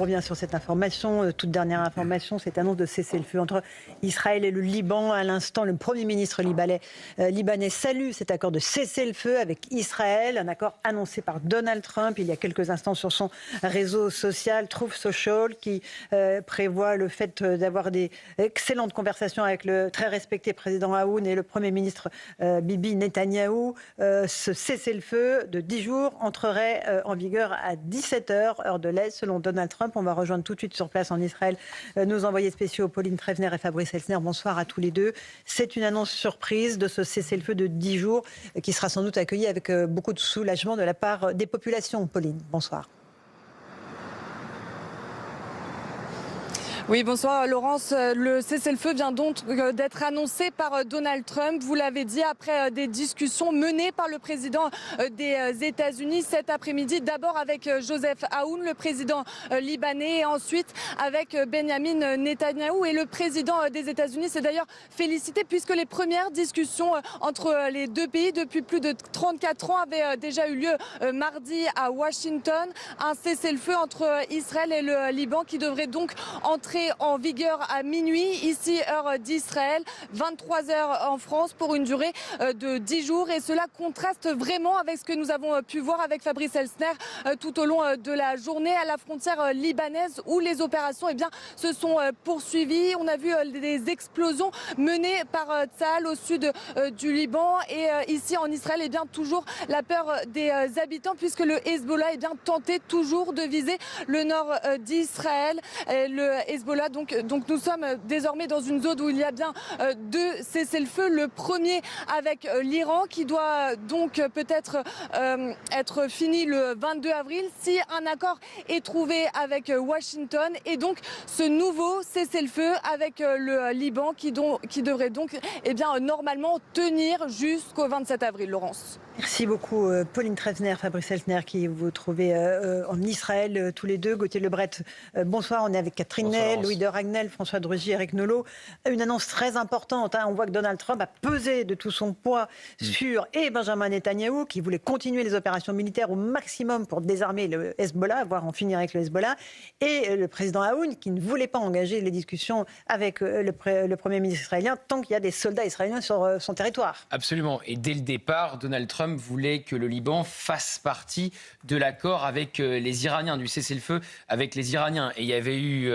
revient sur cette information. Toute dernière information, cette annonce de cessez-le-feu entre Israël et le Liban. À l'instant, le Premier ministre libanais salue cet accord de cessez-le-feu avec Israël. Un accord annoncé par Donald Trump il y a quelques instants sur son réseau social Truth Social, qui prévoit le fait d'avoir des excellentes conversations avec le très respecté président Aoun et le Premier ministre Bibi Netanyahou. Ce cessez-le-feu de 10 jours entrerait en vigueur à 17h, heure de l'Est, selon Donald Trump. On va rejoindre tout de suite sur place en Israël nos envoyés spéciaux Pauline Trefner et Fabrice Elsner. Bonsoir à tous les deux. C'est une annonce surprise de ce cessez-le-feu de 10 jours qui sera sans doute accueilli avec beaucoup de soulagement de la part des populations. Pauline, bonsoir. Oui, bonsoir Laurence. Le cessez-le-feu vient donc d'être annoncé par Donald Trump. Vous l'avez dit, après des discussions menées par le président des États-Unis cet après-midi. D'abord avec Joseph Aoun, le président libanais, et ensuite avec Benyamin Netanyahou. Et le président des États-Unis s'est d'ailleurs félicité puisque les premières discussions entre les deux pays depuis plus de 34 ans avaient déjà eu lieu mardi à Washington. Un cessez-le-feu entre Israël et le Liban qui devrait donc entrer en vigueur à minuit, ici heure d'Israël, 23h en France, pour une durée de 10 jours. Et cela contraste vraiment avec ce que nous avons pu voir avec Fabrice Elsner tout au long de la journée à la frontière libanaise, où les opérations se sont poursuivies. On a vu des explosions menées par Tsahal au sud du Liban. Et ici en Israël, toujours la peur des habitants, puisque le Hezbollah tentait toujours de viser le nord d'Israël. Le Hezbollah, donc nous sommes désormais dans une zone où il y a bien deux cessez-le-feu. Le premier avec l'Iran qui doit donc peut-être être fini le 22 avril si un accord est trouvé avec Washington. Et donc ce nouveau cessez-le-feu avec le Liban qui devrait donc normalement tenir jusqu'au 27 avril, Laurence. Merci beaucoup Pauline Trefner, Fabrice Elsner, qui vous trouvez en Israël tous les deux. Gauthier Lebret, bonsoir. On est avec Catherine Ney, Louis de Ragnel, François de Rugy, Eric Nolot. Une annonce très importante. On voit que Donald Trump a pesé de tout son poids sur Benjamin Netanyahou, qui voulait continuer les opérations militaires au maximum pour désarmer le Hezbollah, voire en finir avec le Hezbollah, et le président Aoun, qui ne voulait pas engager les discussions avec le Premier ministre israélien tant qu'il y a des soldats israéliens sur son territoire. Absolument. Et dès le départ, Donald Trump voulait que le Liban fasse partie de l'accord avec les Iraniens, du cessez-le-feu avec les Iraniens. Et il y avait eu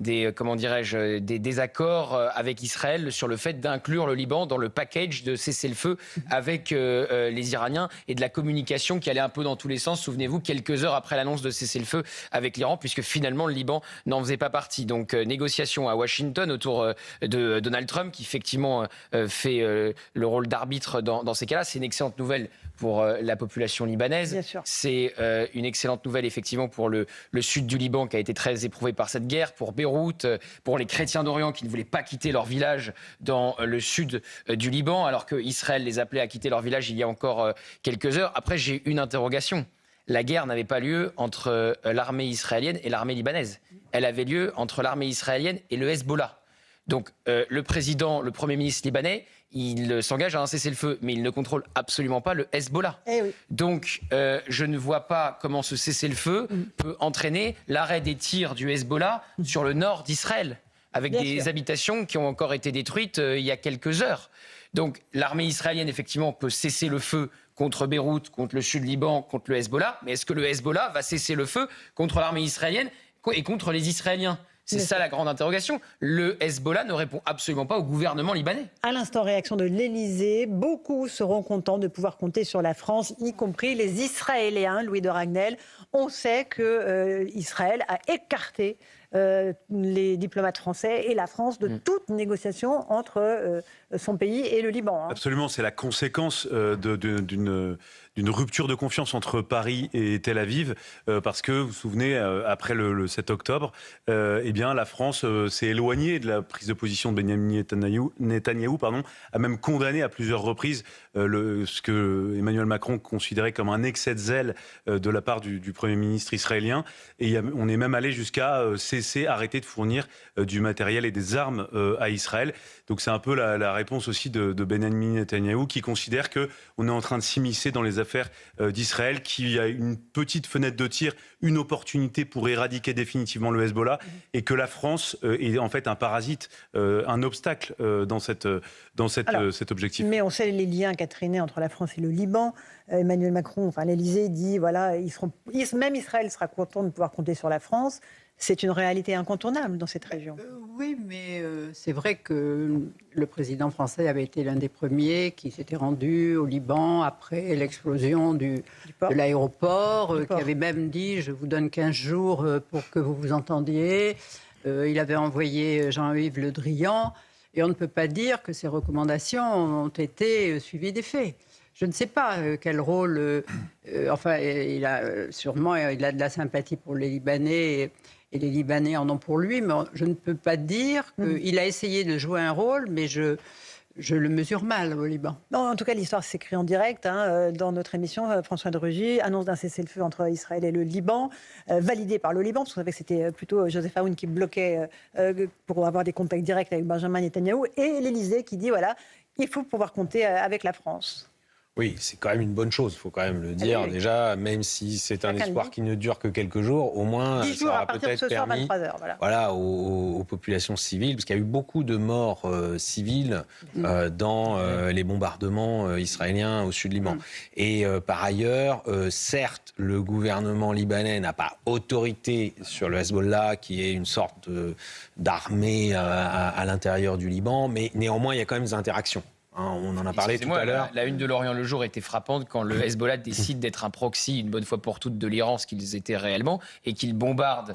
des accords avec Israël sur le fait d'inclure le Liban dans le package de cessez-le-feu avec les Iraniens, et de la communication qui allait un peu dans tous les sens. Souvenez-vous, quelques heures après l'annonce de cessez-le-feu avec l'Iran, puisque finalement le Liban n'en faisait pas partie. Donc négociation à Washington autour de Donald Trump, qui effectivement fait le rôle d'arbitre dans ces cas-là. C'est une excellente nouvelle pour la population libanaise. Bien sûr. C'est une excellente nouvelle effectivement pour le sud du Liban, qui a été très éprouvé par cette guerre, pour Beyrouth, pour les chrétiens d'Orient qui ne voulaient pas quitter leur village dans le sud du Liban, alors qu'Israël les appelait à quitter leur village il y a encore quelques heures. Après, j'ai une interrogation. La guerre n'avait pas lieu entre l'armée israélienne et l'armée libanaise. Elle avait lieu entre l'armée israélienne et le Hezbollah. Donc le Premier ministre libanais, il s'engage à un cessez-le-feu, mais il ne contrôle absolument pas le Hezbollah. Oui. Donc je ne vois pas comment ce cessez-le-feu peut entraîner l'arrêt des tirs du Hezbollah sur le nord d'Israël, avec des habitations qui ont encore été détruites il y a quelques heures. Donc l'armée israélienne, effectivement, peut cesser le feu contre Beyrouth, contre le sud Liban, contre le Hezbollah. Mais est-ce que le Hezbollah va cesser le feu contre l'armée israélienne et contre les Israéliens ? C'est ça la grande interrogation. Le Hezbollah ne répond absolument pas au gouvernement libanais. À l'instant, réaction de l'Élysée. Beaucoup seront contents de pouvoir compter sur la France, y compris les Israéliens, Louis de Ragnel. On sait que Israël a écarté les diplomates français et la France de toute négociation entre son pays et le Liban. Absolument, c'est la conséquence d'une rupture de confiance entre Paris et Tel Aviv, parce que, vous vous souvenez, après le 7 octobre, la France s'est éloignée de la prise de position de Benyamin Netanyahou, a même condamné à plusieurs reprises ce que Emmanuel Macron considérait comme un excès de zèle de la part du Premier ministre israélien. Et on est même allé jusqu'à arrêter de fournir du matériel et des armes à Israël. Donc c'est un peu la réponse aussi de Benyamin Netanyahou, qui considère qu'on est en train de s'immiscer dans les affaires d'Israël, qu'il y a une petite fenêtre de tir une opportunité pour éradiquer définitivement le Hezbollah et que la France est en fait un parasite, un obstacle dans cet objectif. Mais on sait les liens qu'a traîné entre la France et le Liban. Emmanuel Macron, enfin l'Élysée dit voilà, même Israël sera content de pouvoir compter sur la France. C'est une réalité incontournable dans cette région. Oui, mais c'est vrai que le président français avait été l'un des premiers qui s'était rendu au Liban après l'explosion de l'aéroport, qui avait même dit « je vous donne 15 jours pour que vous vous entendiez ». Il avait envoyé Jean-Yves Le Drian, et on ne peut pas dire que ces recommandations ont été suivies des faits. Je ne sais pas quel rôle... enfin, il a de la sympathie pour les Libanais... Et les Libanais en ont pour lui, mais je ne peux pas dire qu'il a essayé de jouer un rôle, mais je le mesure mal au Liban. Non, en tout cas, l'histoire s'écrit en direct. Dans notre émission, François de Rugy annonce d'un cessez-le-feu entre Israël et le Liban, validé par le Liban, parce qu'on savait que c'était plutôt Joseph Aoun qui bloquait pour avoir des contacts directs avec Benjamin Netanyahou, et l'Élysée qui dit, voilà, il faut pouvoir compter avec la France. Oui, c'est quand même une bonne chose, il faut quand même le dire. Déjà, même si c'est un espoir qui ne dure que quelques jours, au moins 10 jours ça aura à partir peut-être de ce soir, permis 23 heures, aux populations civiles, parce qu'il y a eu beaucoup de morts civiles dans les bombardements israéliens au sud Liban. Et par ailleurs, certes, le gouvernement libanais n'a pas autorité sur le Hezbollah, qui est une sorte d'armée à l'intérieur du Liban, mais néanmoins, il y a quand même des interactions. On en a parlé tout à l'heure. La une de l'Orient le jour était frappante quand le Hezbollah décide d'être un proxy une bonne fois pour toutes de l'Iran, ce qu'ils étaient réellement, et qu'ils bombardent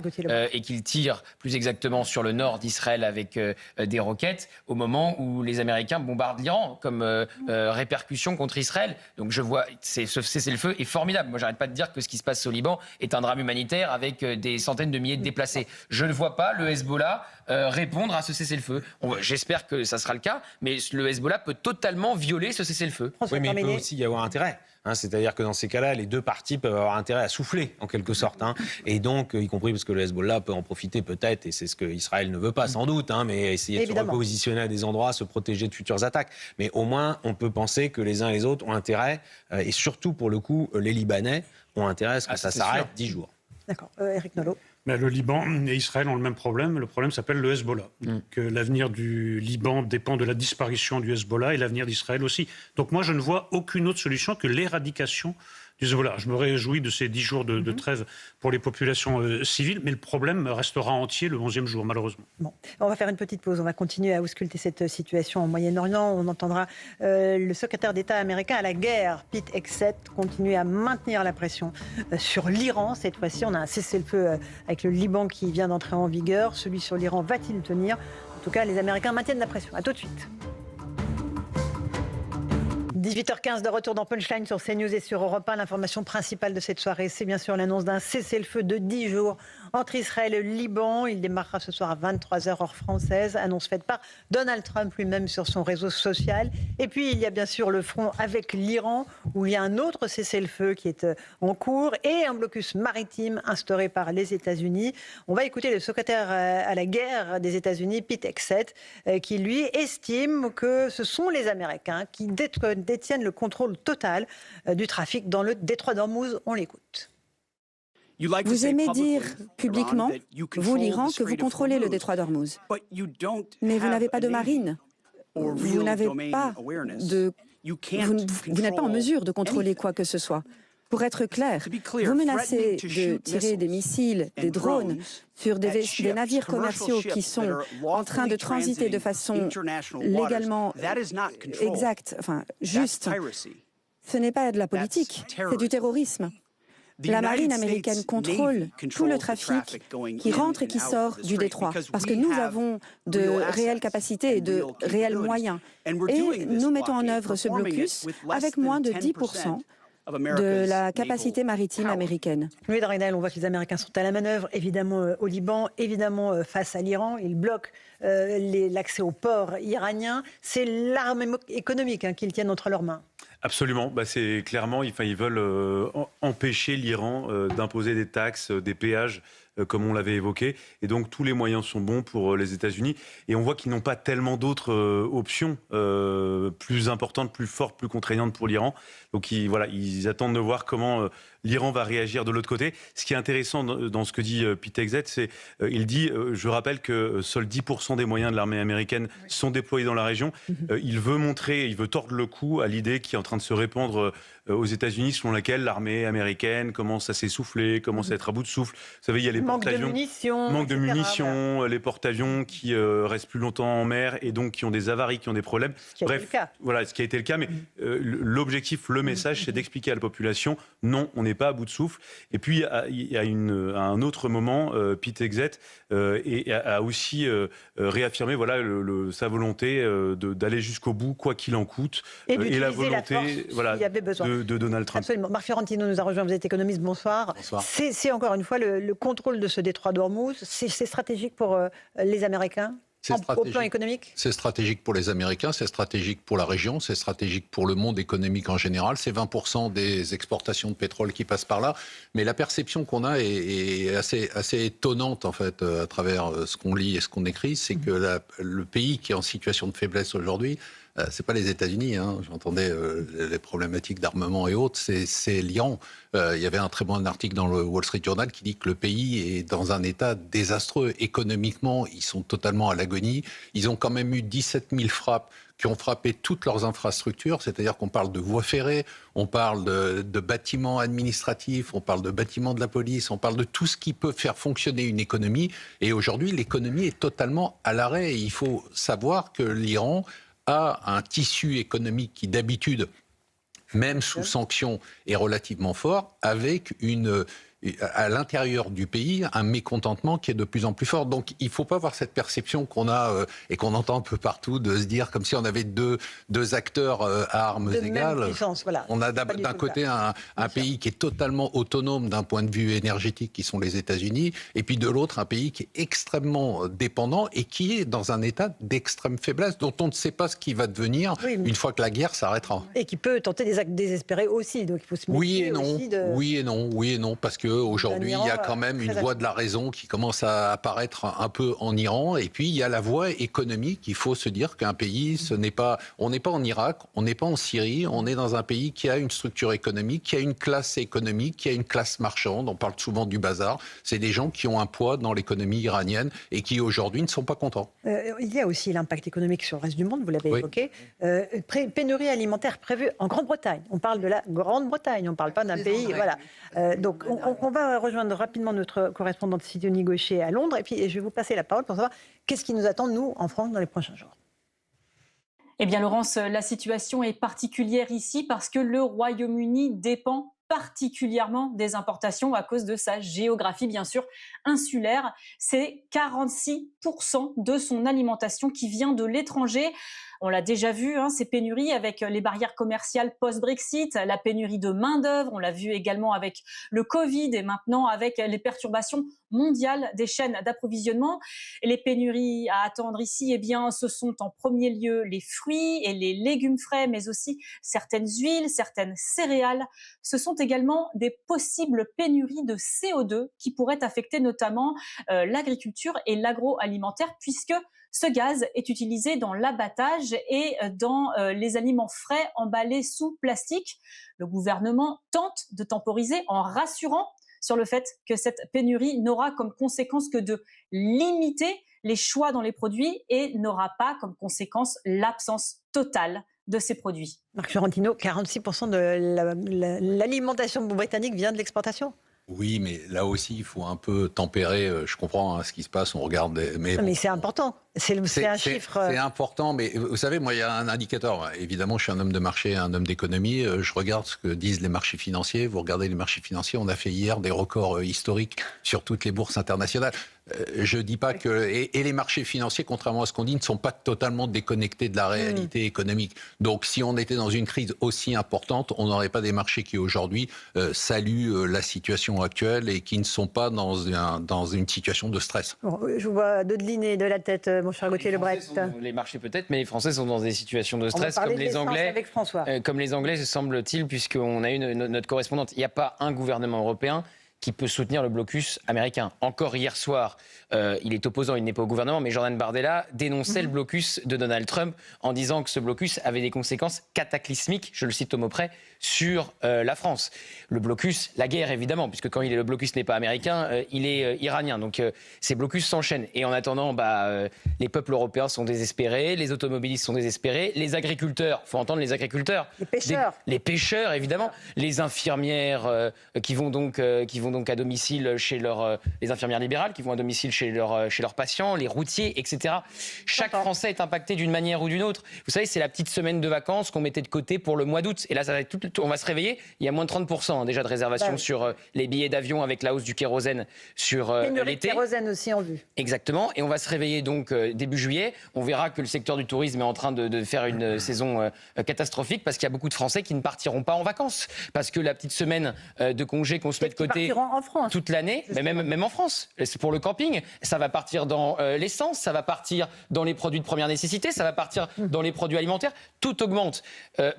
et qu'ils tirent plus exactement sur le nord d'Israël avec des roquettes au moment où les Américains bombardent l'Iran comme répercussion contre Israël. Donc je vois, ce cessez-le-feu est formidable. Moi, j'arrête pas de dire que ce qui se passe au Liban est un drame humanitaire avec des centaines de milliers de déplacés. Je ne vois pas le Hezbollah répondre à ce cessez-le-feu. J'espère que ça sera le cas, mais le Hezbollah peut totalement violer ce cessez-le-feu. Oui, mais il peut aussi y avoir intérêt. C'est-à-dire que dans ces cas-là, les deux parties peuvent avoir intérêt à souffler, en quelque sorte. Et donc, y compris parce que le Hezbollah peut en profiter peut-être, et c'est ce qu'Israël ne veut pas sans doute, mais essayer de se repositionner à des endroits, se protéger de futures attaques. Mais au moins, on peut penser que les uns et les autres ont intérêt, et surtout pour le coup, les Libanais ont intérêt à ce que ça s'arrête 10 jours. D'accord. Éric Nolot. Mais le Liban et Israël ont le même problème. Le problème s'appelle le Hezbollah. Donc, l'avenir du Liban dépend de la disparition du Hezbollah et l'avenir d'Israël aussi. Donc moi, je ne vois aucune autre solution que l'éradication du Hezbollah. Je me réjouis de ces 10 jours de trêve pour les populations civiles, mais le problème restera entier le 11e jour, malheureusement. Bon, on va faire une petite pause. On va continuer à ausculter cette situation au Moyen-Orient. On entendra le secrétaire d'État américain à la guerre, Pete Hegseth, continuer à maintenir la pression sur l'Iran. Cette fois-ci, on a un cessez-le-feu avec le Liban qui vient d'entrer en vigueur. Celui sur l'Iran va-t-il tenir ? En tout cas, les Américains maintiennent la pression. À tout de suite. 18h15 de retour dans Punchline sur CNews et sur Europe 1. L'information principale de cette soirée, c'est bien sûr l'annonce d'un cessez-le-feu de 10 jours entre Israël et le Liban. Il démarrera ce soir à 23h heure française. Annonce faite par Donald Trump lui-même sur son réseau social. Et puis il y a bien sûr le front avec l'Iran où il y a un autre cessez-le-feu qui est en cours et un blocus maritime instauré par les États-Unis. On va écouter le secrétaire à la guerre des États-Unis, Pete Hegseth, qui lui estime que ce sont les Américains qui détiennent le contrôle total du trafic dans le détroit d'Ormuz. On l'écoute. Vous aimez dire publiquement, vous l'Iran, que vous contrôlez le détroit d'Ormuz. Mais vous n'avez pas de marine. Vous n'avez pas de... Vous n'êtes pas en mesure de contrôler quoi que ce soit. Pour être clair, vous menacez de tirer des missiles, des drones sur des navires commerciaux qui sont en train de transiter de façon légalement exacte, juste. Ce n'est pas de la politique, c'est du terrorisme. La marine américaine contrôle tout le trafic qui rentre et qui sort du détroit, parce que nous avons de réelles capacités et de réels moyens. Et nous mettons en œuvre ce blocus avec moins de 10% de la capacité maritime américaine. Oui, Darinel, on voit que les Américains sont à la manœuvre, évidemment au Liban, évidemment face à l'Iran. Ils bloquent l'accès aux ports iraniens. C'est l'arme économique qu'ils tiennent entre leurs mains. Absolument. C'est clairement, ils veulent empêcher l'Iran d'imposer des taxes, des péages, comme on l'avait évoqué. Et donc, tous les moyens sont bons pour les États-Unis. Et on voit qu'ils n'ont pas tellement d'autres options plus importantes, plus fortes, plus contraignantes pour l'Iran. Donc, ils attendent de voir comment l'Iran va réagir de l'autre côté. Ce qui est intéressant dans ce que dit Pete Hegseth, c'est il dit, je rappelle que seuls 10% des moyens de l'armée américaine sont déployés dans la région. Il veut tordre le cou à l'idée qui est en train de se répandre aux États-Unis, selon laquelle l'armée américaine commence à s'essouffler, commence à être à bout de souffle. Vous savez, il y a les porte-avions, manque de munitions, les porte-avions qui restent plus longtemps en mer et donc qui ont des avaries, qui ont des problèmes. Bref, voilà ce qui a été le cas. Mais l'objectif, le message, c'est d'expliquer à la population, non, on n'est pas à bout de souffle. Et puis, il y a à un autre moment, Pete Hegseth a aussi réaffirmé sa volonté d'aller jusqu'au bout, quoi qu'il en coûte, et la volonté de Donald Trump. Absolument. Marc Fiorentino nous a rejoint, vous êtes économiste, bonsoir. Bonsoir. C'est encore une fois le contrôle de ce détroit d'Ormuz, c'est stratégique pour les Américains au plan économique? C'est stratégique pour les Américains, c'est stratégique pour la région, c'est stratégique pour le monde économique en général. C'est 20% des exportations de pétrole qui passent par là. Mais la perception qu'on a est assez étonnante, en fait, à travers ce qu'on lit et ce qu'on écrit. C'est que le pays qui est en situation de faiblesse aujourd'hui, c'est pas les États-Unis, hein. J'entendais les problématiques d'armement et autres, c'est l'Iran. Il y avait un très bon article dans le Wall Street Journal qui dit que le pays est dans un état désastreux. Économiquement, ils sont totalement à l'agonie. Ils ont quand même eu 17 000 frappes qui ont frappé toutes leurs infrastructures, c'est-à-dire qu'on parle de voies ferrées, on parle de bâtiments administratifs, on parle de bâtiments de la police, on parle de tout ce qui peut faire fonctionner une économie. Et aujourd'hui, l'économie est totalement à l'arrêt. Et il faut savoir que l'Iran a un tissu économique qui, d'habitude, même sous sanctions, est relativement fort, avec à l'intérieur du pays un mécontentement qui est de plus en plus fort. Donc il ne faut pas avoir cette perception qu'on a et qu'on entend un peu partout de se dire comme si on avait deux acteurs à armes égales. Voilà. On a d'un côté un pays qui est totalement autonome d'un point de vue énergétique, qui sont les États-Unis, et puis de l'autre un pays qui est extrêmement dépendant et qui est dans un état d'extrême faiblesse dont on ne sait pas ce qui va devenir une fois que la guerre s'arrêtera. Et qui peut tenter des actes désespérés aussi. Donc il faut se méfier oui et non, parce que aujourd'hui, il y a quand même une voie de la raison qui commence à apparaître un peu en Iran. Et puis, il y a la voie économique. Il faut se dire qu'un pays, on n'est pas en Irak, on n'est pas en Syrie. On est dans un pays qui a une structure économique, qui a une classe économique, qui a une classe marchande. On parle souvent du bazar. C'est des gens qui ont un poids dans l'économie iranienne et qui, aujourd'hui, ne sont pas contents. Il y a aussi l'impact économique sur le reste du monde, vous l'avez évoqué. Pénurie alimentaire prévue en Grande-Bretagne. On parle de la Grande-Bretagne, on ne parle pas d'un pays. Voilà. Donc, on va rejoindre rapidement notre correspondante Sidonie Gaucher à Londres. Et puis, je vais vous passer la parole pour savoir qu'est-ce qui nous attend, nous, en France, dans les prochains jours. Eh bien, Laurence, la situation est particulière ici parce que le Royaume-Uni dépend particulièrement des importations à cause de sa géographie, bien sûr, insulaire. C'est 46% de son alimentation qui vient de l'étranger. On l'a déjà vu, ces pénuries avec les barrières commerciales post-Brexit, la pénurie de main-d'œuvre, on l'a vu également avec le Covid et maintenant avec les perturbations mondiales des chaînes d'approvisionnement. Et les pénuries à attendre ici, eh bien, ce sont en premier lieu les fruits et les légumes frais, mais aussi certaines huiles, certaines céréales. Ce sont également des possibles pénuries de CO2 qui pourraient affecter notamment l'agriculture et l'agroalimentaire, puisque ce gaz est utilisé dans l'abattage et dans les aliments frais emballés sous plastique. Le gouvernement tente de temporiser en rassurant sur le fait que cette pénurie n'aura comme conséquence que de limiter les choix dans les produits et n'aura pas comme conséquence l'absence totale de ces produits. Marc Fiorentino, 46% de l'alimentation britannique vient de l'exportation ? Oui, mais là aussi, il faut un peu tempérer. Je comprends ce qui se passe, on regarde. Mais c'est important. C'est un chiffre. C'est important, mais vous savez, moi, il y a un indicateur. Évidemment, je suis un homme de marché, un homme d'économie. Je regarde ce que disent les marchés financiers. Vous regardez les marchés financiers, on a fait hier des records historiques sur toutes les bourses internationales. Je dis pas que... Et les marchés financiers, contrairement à ce qu'on dit, ne sont pas totalement déconnectés de la réalité économique. Donc, si on était dans une crise aussi importante, on n'aurait pas des marchés qui, aujourd'hui, saluent la situation actuelle et qui ne sont pas dans une situation de stress. Bon, je vous vois dodeliner de la tête, mon cher Gauthier Lebret. Les marchés peut-être, mais les Français sont dans des situations de stress comme les Anglais. Avec François. Comme les Anglais, semble-t-il, puisqu'on a eu notre correspondante. Il n'y a pas un gouvernement européen qui peut soutenir le blocus américain. Encore hier soir, il est opposant, il n'est pas au gouvernement, mais Jordan Bardella dénonçait le blocus de Donald Trump en disant que ce blocus avait des conséquences cataclysmiques, je le cite au mot près, sur la France. Le blocus, la guerre évidemment, puisque quand le blocus n'est pas américain, il est iranien. Donc ces blocus s'enchaînent. Et en attendant, les peuples européens sont désespérés, les automobilistes sont désespérés, les agriculteurs, il faut entendre les agriculteurs. Les pêcheurs. Les pêcheurs, évidemment. Les infirmières qui vont donc à domicile chez les infirmières libérales, qui vont à domicile chez leurs patients, les routiers, etc. Chaque Français est impacté d'une manière ou d'une autre. Vous savez, c'est la petite semaine de vacances qu'on mettait de côté pour le mois d'août. Et là, on va se réveiller, il y a moins de 30% déjà de réservations sur les billets d'avion avec la hausse du kérosène sur l'été. Le kérosène aussi en vue. Exactement. Et on va se réveiller donc début juillet. On verra que le secteur du tourisme est en train de faire une saison catastrophique parce qu'il y a beaucoup de Français qui ne partiront pas en vacances. Parce que la petite semaine de congé qu'on se met de côté en France. toute l'année, mais même en France, c'est pour le camping, ça va partir dans l'essence, ça va partir dans les produits de première nécessité, ça va partir dans les produits alimentaires. Tout augmente.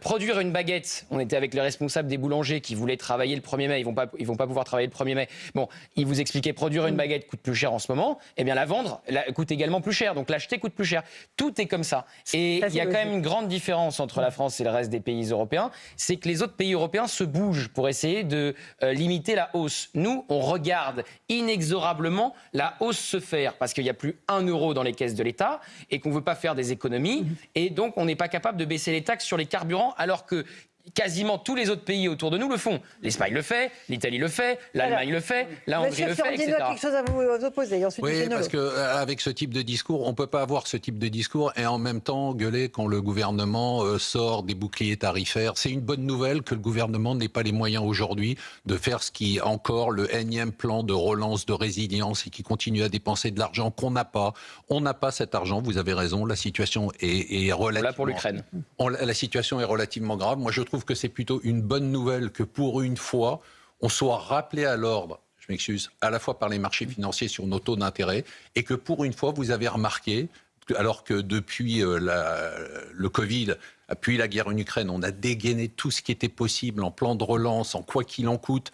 Produire une baguette, on était avec les responsables des boulangers qui voulaient travailler le 1er mai, ils vont pas pouvoir travailler le 1er mai. Bon, ils vous expliquaient produire une baguette coûte plus cher en ce moment, et bien la vendre coûte également plus cher, donc l'acheter coûte plus cher. Tout est comme ça. Et il y a quand même une grande différence entre la France et le reste des pays européens, c'est que les autres pays européens se bougent pour essayer de limiter la hausse. Nous, on regarde inexorablement la hausse se faire parce qu'il n'y a plus 1 euro dans les caisses de l'État et qu'on ne veut pas faire des économies et donc on n'est pas capable de baisser les taxes sur les carburants alors que quasiment tous les autres pays autour de nous le font. L'Espagne le fait, l'Italie le fait, l'Allemagne le fait, la Hongrie le fait, etc. Quelque chose à vous opposer. Ensuite, oui, parce qu'avec ce type de discours, on ne peut pas avoir ce type de discours et en même temps gueuler quand le gouvernement sort des boucliers tarifaires. C'est une bonne nouvelle que le gouvernement n'ait pas les moyens aujourd'hui de faire ce qui est encore le énième plan de relance, de résilience et qui continue à dépenser de l'argent qu'on n'a pas. On n'a pas cet argent, vous avez raison, la situation est relativement... Là pour l'Ukraine. La situation est relativement grave. Moi, je trouve que c'est plutôt une bonne nouvelle que pour une fois, on soit rappelé à l'ordre, je m'excuse, à la fois par les marchés financiers sur nos taux d'intérêt, et que pour une fois, vous avez remarqué, alors que depuis le Covid, puis la guerre en Ukraine, on a dégainé tout ce qui était possible en plan de relance, en quoi qu'il en coûte,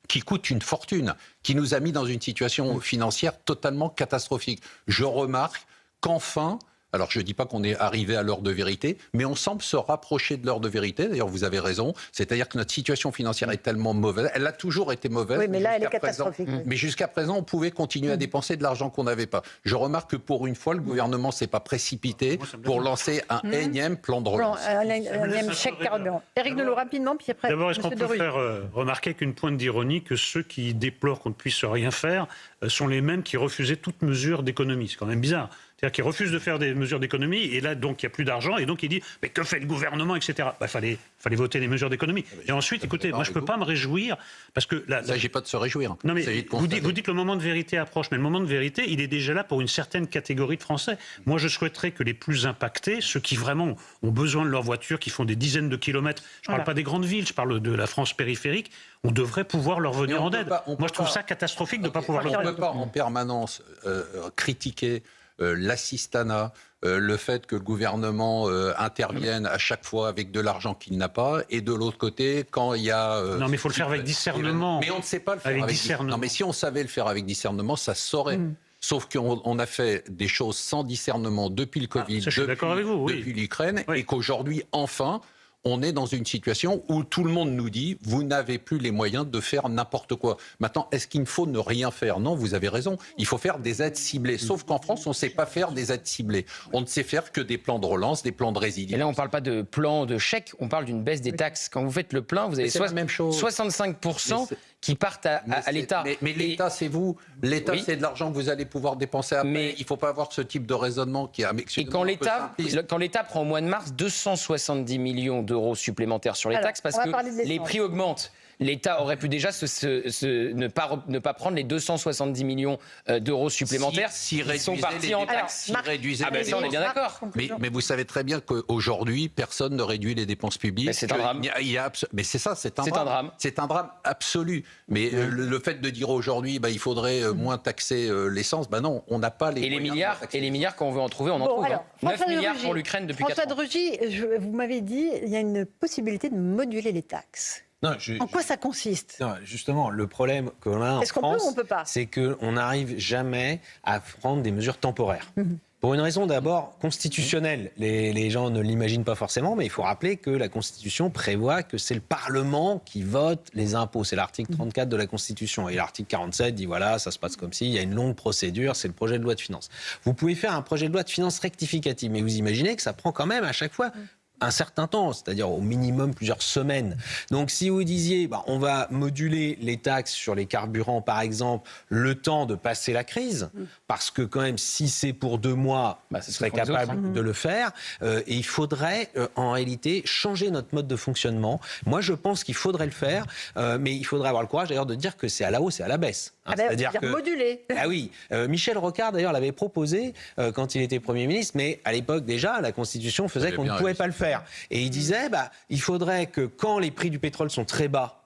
qui coûte une fortune, qui nous a mis dans une situation financière totalement catastrophique. Je remarque qu'enfin... Alors, je ne dis pas qu'on est arrivé à l'heure de vérité, mais on semble se rapprocher de l'heure de vérité. D'ailleurs, vous avez raison. C'est-à-dire que notre situation financière est tellement mauvaise. Elle a toujours été mauvaise. Oui, mais là, elle est catastrophique. Mais jusqu'à présent, on pouvait continuer à dépenser de l'argent qu'on n'avait pas. Je remarque que pour une fois, le gouvernement ne s'est pas précipité pour lancer un énième plan de relance. Un énième chèque carburant. Éric Nolot, rapidement, puis après. D'abord, est-ce qu'on peut faire remarquer qu'une pointe d'ironie que ceux qui déplorent qu'on ne puisse rien faire sont les mêmes qui refusaient toute mesure d'économie. C'est quand même bizarre. C'est-à-dire qu'il refuse de faire des mesures d'économie, et là, donc, il n'y a plus d'argent, et donc il dit « mais que fait le gouvernement ?» etc. Fallait voter les mesures d'économie. Et ensuite, écoutez, moi, je ne peux pas me réjouir, parce que... Il ne s'agit pas de se réjouir. Non, mais vous dites le moment de vérité approche, mais le moment de vérité, il est déjà là pour une certaine catégorie de Français. Moi, je souhaiterais que les plus impactés, ceux qui vraiment ont besoin de leur voiture, qui font des dizaines de kilomètres, je ne parle pas des grandes villes, je parle de la France périphérique, on devrait pouvoir leur venir en aide. Moi, je trouve ça catastrophique de ne pas pouvoir leur venir en aide. On ne peut pas en permanence critiquer l'assistanat, le fait que le gouvernement intervienne à chaque fois avec de l'argent qu'il n'a pas, et de l'autre côté, quand il y a... non, mais il faut le faire avec discernement. Mais on ne sait pas le faire avec discernement. Non, mais si on savait le faire avec discernement, ça se saurait. Sauf qu'on a fait des choses sans discernement depuis le Covid, depuis l'Ukraine, et qu'aujourd'hui, enfin... on est dans une situation où tout le monde nous dit « vous n'avez plus les moyens de faire n'importe quoi ». Maintenant, est-ce qu'il faut ne rien faire ? Non, vous avez raison. Il faut faire des aides ciblées. Sauf qu'en France, on ne sait pas faire des aides ciblées. On ne sait faire que des plans de relance, des plans de résilience. Et là, on ne parle pas de plan de chèque, on parle d'une baisse des taxes. Quand vous faites le plein, vous avez 65% qui partent à l'État. Mais l'État, c'est vous. L'État, c'est de l'argent que vous allez pouvoir dépenser après. Mais il ne faut pas avoir ce type de raisonnement qui a... Et quand l'État prend au mois de mars 270 millions d'euros supplémentaires sur les taxes, parce que les prix augmentent. L'État aurait pu déjà ne pas prendre les 270 millions d'euros supplémentaires qui sont partis en taxes. Ça, on est bien d'accord. Mais vous savez très bien qu'aujourd'hui, personne ne réduit les dépenses publiques. Mais c'est un drame. Mais c'est ça, c'est un drame. C'est un drame absolu. Mais le fait de dire aujourd'hui, il faudrait moins taxer l'essence, non, on n'a pas les moyens. Et les milliards, quand on veut en trouver, on en trouve. 9 milliards pour l'Ukraine depuis 4 ans. François de Rugy, vous m'avez dit, il y a une possibilité de moduler les taxes. Non, En quoi ça consiste? Non, justement, le problème qu'on a en Est-ce qu'on peut France, ou on peut pas? c'est qu'on n'arrive jamais à prendre des mesures temporaires. Pour une raison d'abord constitutionnelle. Les gens ne l'imaginent pas forcément, mais il faut rappeler que la Constitution prévoit que c'est le Parlement qui vote les impôts. C'est l'article 34 de la Constitution. Et l'article 47 dit voilà, ça se passe comme si, il y a une longue procédure, c'est le projet de loi de finances. Vous pouvez faire un projet de loi de finances rectificative, mais vous imaginez que ça prend quand même à chaque fois un certain temps, c'est-à-dire au minimum plusieurs semaines. Donc si vous disiez, on va moduler les taxes sur les carburants, par exemple, le temps de passer la crise, parce que quand même, si c'est pour 2 mois, ce serait capable de le faire, et il faudrait en réalité changer notre mode de fonctionnement. Moi, je pense qu'il faudrait le faire, mais il faudrait avoir le courage d'ailleurs de dire que c'est à la hausse et à la baisse. C'est-à-dire moduler. Ah oui, Michel Rocard d'ailleurs l'avait proposé quand il était Premier ministre, mais à l'époque déjà, la Constitution faisait qu'on ne pouvait pas le faire. Et il disait, il faudrait que quand les prix du pétrole sont très bas,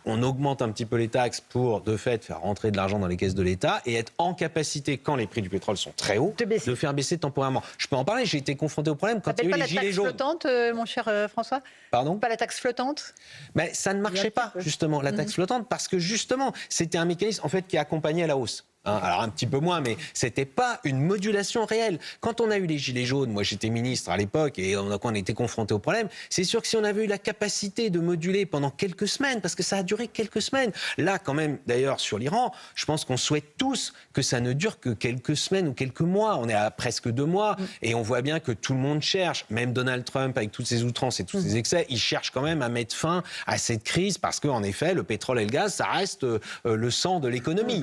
on augmente un petit peu les taxes pour, de fait, faire rentrer de l'argent dans les caisses de l'État et être en capacité, quand les prix du pétrole sont très hauts, de faire baisser temporairement. Je peux en parler, j'ai été confronté au problème quand il y a eu les gilets jaunes. Pas la taxe flottante, mon cher François? Pardon? Pas la taxe flottante? Mais ça ne marchait pas, justement, la taxe flottante, parce que, justement, c'était un mécanisme, en fait, qui accompagnait la hausse. Alors un petit peu moins, mais c'était pas une modulation réelle. Quand on a eu les gilets jaunes, moi j'étais ministre à l'époque et on a été confronté au problème, c'est sûr que si on avait eu la capacité de moduler pendant quelques semaines, parce que ça a duré quelques semaines, là quand même d'ailleurs sur l'Iran, je pense qu'on souhaite tous que ça ne dure que quelques semaines ou quelques mois. On est à presque 2 mois et on voit bien que tout le monde cherche, même Donald Trump avec toutes ses outrances et tous ses excès, il cherche quand même à mettre fin à cette crise parce qu'en effet le pétrole et le gaz, ça reste le sang de l'économie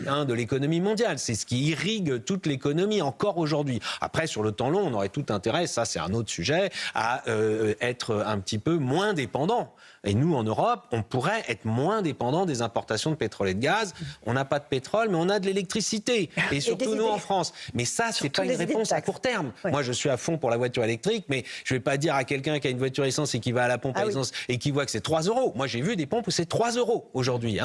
mondiale. C'est ce qui irrigue toute l'économie encore aujourd'hui. Après, sur le temps long, on aurait tout intérêt, ça c'est un autre sujet, à être un petit peu moins dépendant. Et nous, en Europe, on pourrait être moins dépendant des importations de pétrole et de gaz. On n'a pas de pétrole, mais on a de l'électricité. Et surtout nous en France. Mais ça, c'est pas une réponse à court terme. Ouais. Moi, je suis à fond pour la voiture électrique, mais je vais pas dire à quelqu'un qui a une voiture essence et qui va à la pompe à essence et qui voit que c'est 3 €. Moi, j'ai vu des pompes où c'est 3 € aujourd'hui.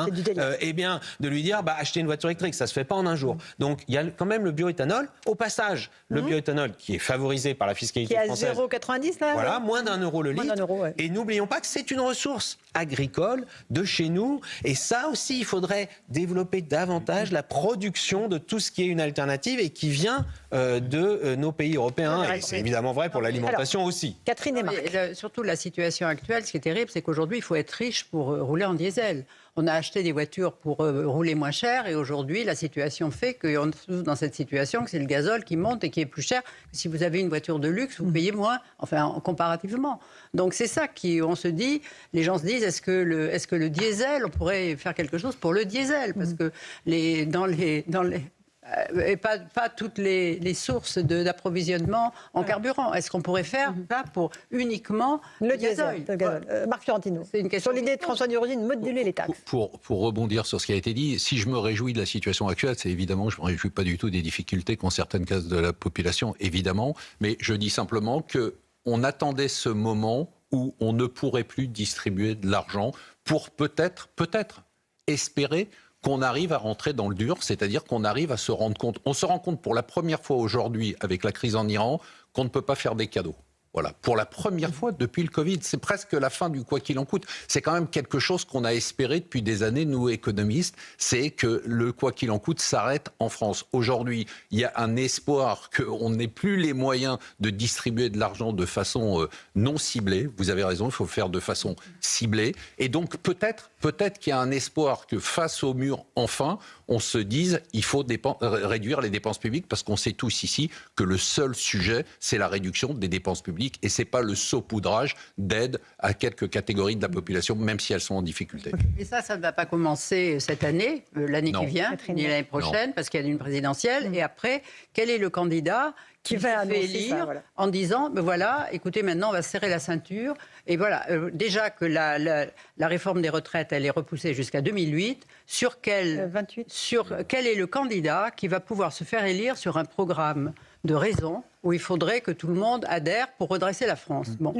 Eh bien, de lui dire, achetez une voiture électrique, ça se fait pas en un jour. Donc, il y a quand même le bioéthanol. Au passage, le bioéthanol qui est favorisé par la fiscalité française. Qui est à 0,90 là. Voilà, moins d'1 € le litre. Ouais. Et n'oublions pas que c'est une ressource agricole de chez nous. Et ça aussi, il faudrait développer davantage la production de tout ce qui est une alternative et qui vient de nos pays européens. Et c'est évidemment vrai pour l'alimentation aussi. Catherine et Marc. Surtout la situation actuelle, ce qui est terrible, c'est qu'aujourd'hui, il faut être riche pour rouler en diesel. On a acheté des voitures pour rouler moins cher et aujourd'hui, la situation fait qu'on est dans cette situation que c'est le gazole qui monte et qui est plus cher. Si vous avez une voiture de luxe, vous payez moins, comparativement. Donc c'est ça on se dit, les gens se disent, est-ce que le diesel, on pourrait faire quelque chose pour le diesel? Parce que et pas toutes les sources d'approvisionnement en carburant. Est-ce qu'on pourrait faire ça pour uniquement le diesel? Marc Fiorentino, c'est une question. Sur l'idée de François Duruy de moduler les taxes. Pour rebondir sur ce qui a été dit, si je me réjouis de la situation actuelle, c'est évidemment, je ne me réjouis pas du tout des difficultés qu'ont certaines classes de la population, évidemment, mais je dis simplement qu'on attendait ce moment où on ne pourrait plus distribuer de l'argent pour peut-être espérer qu'on arrive à rentrer dans le dur, c'est-à-dire qu'on arrive à se rendre compte. On se rend compte pour la première fois aujourd'hui, avec la crise en Iran, qu'on ne peut pas faire des cadeaux. Voilà, pour la première fois depuis le Covid. C'est presque la fin du quoi qu'il en coûte. C'est quand même quelque chose qu'on a espéré depuis des années, nous économistes, c'est que le quoi qu'il en coûte s'arrête en France. Aujourd'hui, il y a un espoir qu'on n'ait plus les moyens de distribuer de l'argent de façon non ciblée. Vous avez raison, il faut le faire de façon ciblée. Et donc peut-être qu'il y a un espoir que face au mur, enfin, on se dise il faut réduire les dépenses publiques parce qu'on sait tous ici que le seul sujet, c'est la réduction des dépenses publiques et c'est pas le saupoudrage d'aide à quelques catégories de la population, même si elles sont en difficulté. Et ça ne va pas commencer cette année, l'année qui vient, ni l'année prochaine, parce qu'il y a une présidentielle. Et après, quel est le candidat qui va élire en disant, écoutez, maintenant on va serrer la ceinture. Et voilà, déjà que la réforme des retraites, elle est repoussée jusqu'à 2008. Quel est le candidat qui va pouvoir se faire élire sur un programme de raison où il faudrait que tout le monde adhère pour redresser la France. Bon,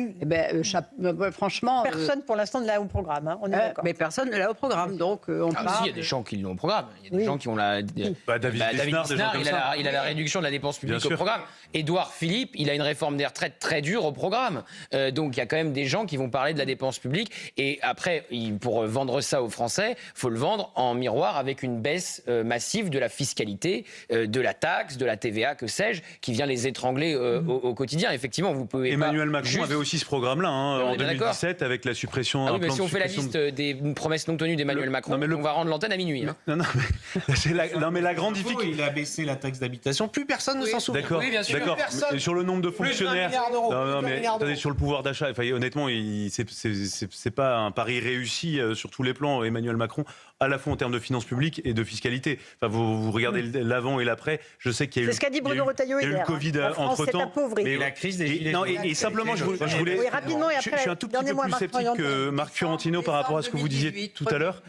franchement... Personne pour l'instant ne l'a au programme, hein, on est d'accord. Mais personne ne l'a au programme, donc on part... Il y a des gens qui l'ont au programme. Il y a des gens qui ont la... David Lisnard, il a la réduction de la dépense publique au programme. Édouard Philippe, il a une réforme des retraites très dure au programme. Donc il y a quand même des gens qui vont parler de la dépense publique. Et après, pour vendre ça aux Français, il faut le vendre en miroir avec une baisse massive de la fiscalité, de la taxe, de la TVA, que sais-je, qui vient les étrangler au quotidien. Effectivement, vous pouvez Emmanuel Macron avait aussi ce programme-là en 2017 avec la suppression... Ah oui, mais si on fait la liste des promesses non tenues d'Emmanuel Macron, on va rendre l'antenne à minuit. Mais la grande difficulté... Il a baissé la taxe d'habitation, plus personne ne s'en souvient. D'accord, oui, bien sûr. Et sur le nombre de fonctionnaires... Attendez, sur le pouvoir d'achat, honnêtement, c'est pas un pari réussi sur tous les plans, Emmanuel Macron, à la fois en termes de finances publiques et de fiscalité. Enfin, vous regardez l'avant et l'après, je sais qu'il y a eu... C'est ce qu'a dit Bruno Retailleau hier. Il y a eu le Covid entre-temps. Mais la crise des gilets jaunes. Et simplement, je voulais... Oui, rapidement, et après, je suis un tout petit peu plus sceptique que Marc Fiorentino par rapport à ce que vous disiez tout à l'heure.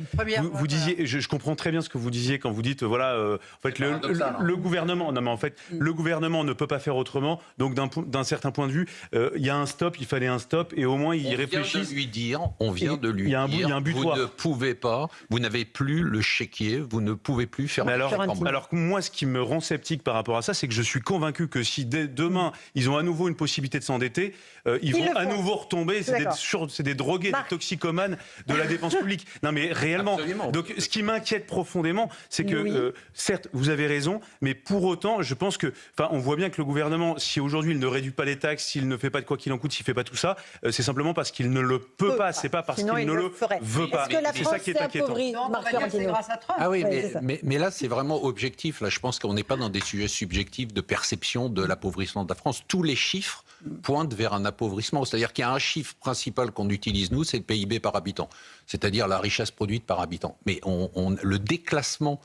Vous disiez, je comprends très bien ce que vous disiez quand vous dites, en fait, le gouvernement... Non, mais en fait, le gouvernement ne peut pas faire autrement. Donc, d'un certain point de vue, il y a un stop, il fallait un stop, et au moins, il réfléchit. On vient de lui dire, il y a un butoir. Vous ne pouvez pas, vous n'avez plus le chéquier, vous ne pouvez plus faire... Alors moi, ce qui me rend sceptique par rapport à ça, c'est que je suis convaincu que si demain, ils ont à nouveau une possibilité de s'endetter, ils vont à nouveau retomber, c'est des drogués, des toxicomanes de la dépense publique. Non mais réellement. Absolument. Donc ce qui m'inquiète profondément, c'est que, certes, vous avez raison, mais pour autant, je pense que, on voit bien que le gouvernement, si aujourd'hui il ne réduit pas les taxes, s'il ne fait pas de quoi qu'il en coûte, s'il ne fait pas tout ça, c'est simplement parce qu'il ne le peut pas, c'est pas parce qu'il ne le veut pas. C'est ça qui est inquiétant. Ah oui, mais là, c'est vraiment objectif. Là, je pense qu'on n'est pas dans des sujets subjectifs de perception de l'appauvrissement de la France. Tous les chiffres pointent vers un appauvrissement. C'est-à-dire qu'il y a un chiffre principal qu'on utilise, nous, c'est le PIB par habitant. C'est-à-dire la richesse produite par habitant. Mais le déclassement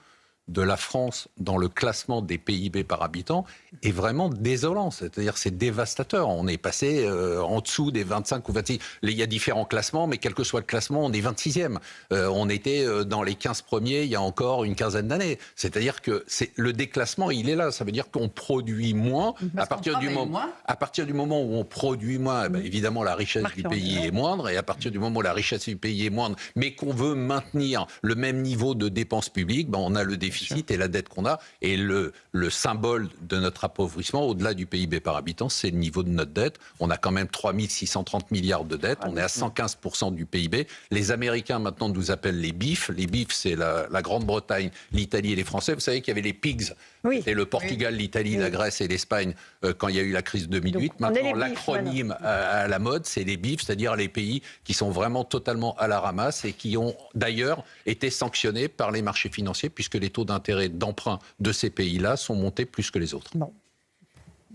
de la France dans le classement des PIB par habitant est vraiment désolant. C'est-à-dire c'est dévastateur. On est passé en dessous des 25 ou 26. Il y a différents classements, mais quel que soit le classement, on est 26e. On était dans les 15 premiers il y a encore une quinzaine d'années. C'est-à-dire que le déclassement, il est là. Ça veut dire qu'on produit moins. À partir du moment où on produit moins, évidemment, la richesse du pays est moindre. Et à partir du moment où la richesse du pays est moindre, mais qu'on veut maintenir le même niveau de dépenses publiques, on a le déficit et la dette qu'on a. Et le symbole de notre appauvrissement, au-delà du PIB par habitant, c'est le niveau de notre dette. On a quand même 3 630 milliards de dettes. On est à 115% du PIB. Les Américains, maintenant, nous appellent les BIF. Les BIF, c'est la Grande-Bretagne, l'Italie et les Français. Vous savez qu'il y avait les PIGS. C'était le Portugal, l'Italie, la Grèce et l'Espagne quand il y a eu la crise de 2008. Maintenant, l'acronyme à la mode, c'est les BIF, c'est-à-dire les pays qui sont vraiment totalement à la ramasse et qui ont d'ailleurs été sanctionnés par les marchés financiers puisque les taux d'intérêt d'emprunt de ces pays-là sont montés plus que les autres. Bon.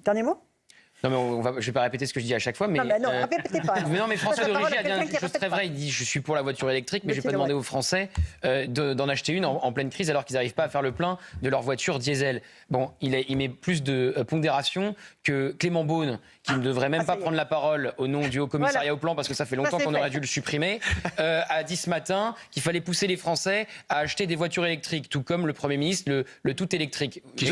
Dernier mot ? Non, mais je ne vais pas répéter ce que je dis à chaque fois. Mais, non, répétez pas. Mais François de Rugy a dit une chose très vraie. Il dit je suis pour la voiture électrique, mais je ne vais pas demander aux Français d'en acheter une en pleine crise alors qu'ils n'arrivent pas à faire le plein de leur voiture diesel. Bon, il met plus de pondération que Clément Beaune, qui ne devrait même pas prendre la parole au nom du Haut Commissariat au Plan, parce que ça fait longtemps qu'on aurait dû le supprimer, a dit ce matin qu'il fallait pousser les Français à acheter des voitures électriques, tout comme le Premier ministre, le tout électrique. Qui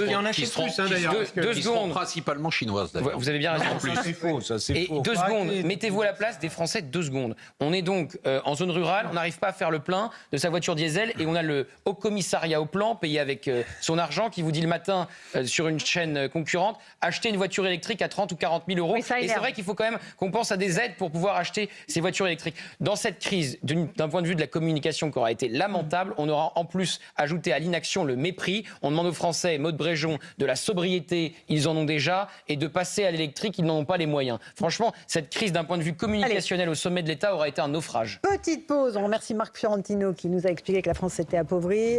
seront principalement chinoises, d'ailleurs. Vous avez bien raison. C'est faux, ça, c'est faux. 2 secondes, mettez-vous à la place des Français 2 secondes. On est donc en zone rurale, on n'arrive pas à faire le plein de sa voiture diesel et on a le Haut Commissariat au Plan payé avec son argent qui vous dit le matin sur une chaîne concurrente, acheter une voiture électrique à 30 ou 40 000 euros. Et c'est vrai qu'il faut quand même qu'on pense à des aides pour pouvoir acheter ces voitures électriques. Dans cette crise, d'un point de vue de la communication qui aura été lamentable, on aura en plus ajouté à l'inaction le mépris. On demande aux Français, Maud Bréjon, de la sobriété, ils en ont déjà, et de passer à l'électrique, ils n'en ont pas les moyens. Franchement, cette crise d'un point de vue communicationnel au sommet de l'État aura été un naufrage. Petite pause, on remercie Marc Fiorentino qui nous a expliqué que la France s'était appauvrie.